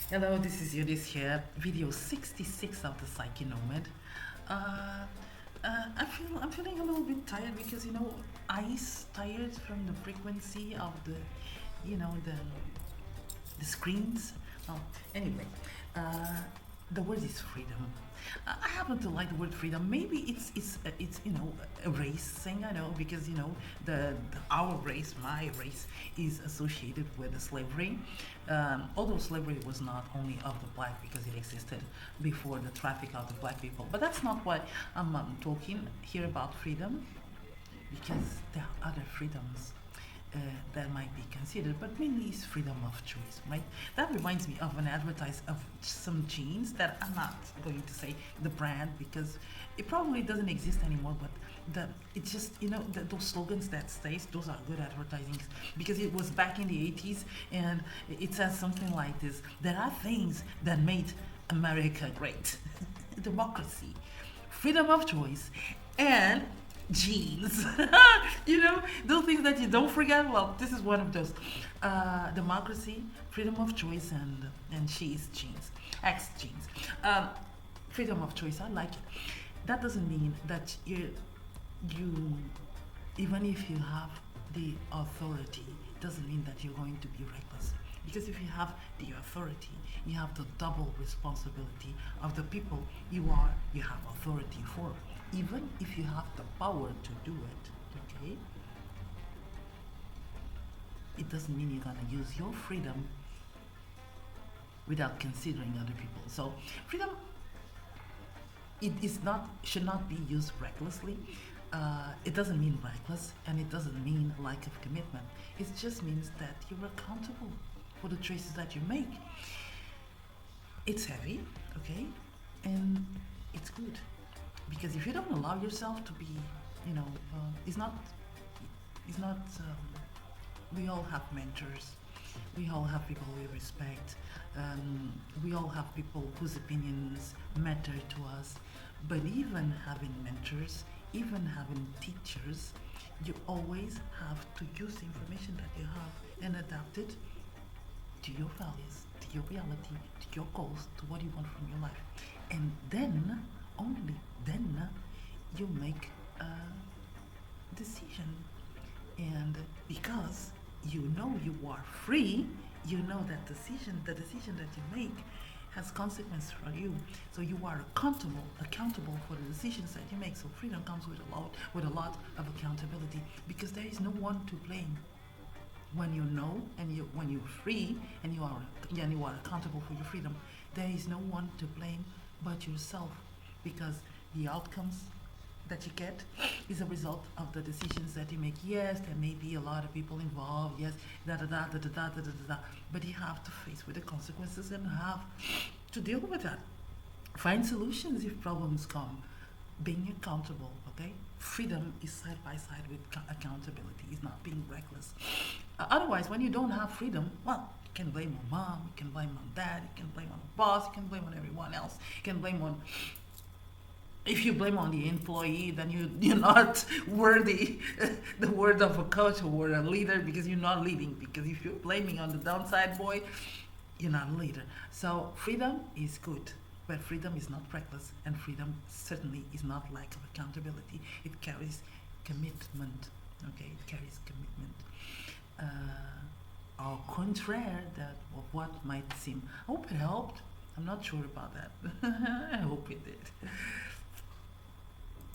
Hello, this is Yudis here, video 66 of the Psyche Nomad. Uh, I'm feeling a little bit tired because eyes tired from the frequency of the screens. Well, anyway, uh, the word is freedom. I happen to like the word freedom. Maybe it's a race thing. I know because the our race, my race, is associated with the slavery. Although slavery was not only of the black because it existed before the traffic of the black people. But that's not why I'm talking here about freedom because there are other freedoms that might be considered, but mainly is freedom of choice, right? That reminds me of an advertise of some jeans that I'm not going to say the brand because it probably doesn't exist anymore, but it's just those slogans that stays, those are good advertising because it was back in the 80s and it says something like this: there are things that made America great. Democracy, freedom of choice, and jeans. Those things that you don't forget. Well, this is one of those. Democracy, freedom of choice, and she's jeans, X jeans. Um, Freedom of choice. I like it. That doesn't mean that you even if you have the authority, doesn't mean that you're going to be reckless. Because if you have the authority, you have the double responsibility of the people you have authority for. Even if you have the power to do it, okay, it doesn't mean you're gonna use your freedom without considering other people. So freedom, it is not should not be used recklessly. It doesn't mean reckless, and it doesn't mean lack of commitment. It just means that you're accountable for the choices that you make. It's heavy, okay, and it's good because if you don't allow yourself to be, it's not, it's not. We all have mentors. We all have people we respect. We all have people whose opinions matter to us. But even having mentors, even having teachers, you always have to use the information that you have and adapt it to your values, to your reality, to your goals, to what you want from your life. And then, only then, you make a decision. And because you know you are free, you know that the decision that you make has consequence for you. So you are accountable for the decisions that you make. So freedom comes with a lot of accountability because there is no one to blame when you know and when you're free and you are accountable for your freedom. There is no one to blame but yourself because the outcomes that you get is a result of the decisions that you make. Yes, there may be a lot of people involved. Yes, da da da da da da da da da. But you have to face with the consequences and have to deal with that. Find solutions if problems come. Being accountable, okay? Freedom is side by side with accountability. It's not being reckless. Otherwise, when you don't have freedom, well, you can blame on mom, you can blame on dad, you can blame on the boss, you can blame on everyone else, you can blame on if you blame on the employee, then you're not worthy the word of a coach or a leader because you're not leading. Because if you're blaming on the downside boy, you're not a leader. So freedom is good, but freedom is not reckless, and freedom certainly is not lack of accountability. It carries commitment. Okay, it carries commitment. Au contraire that of what might seem. I hope it helped. I'm not sure about that. I hope it did.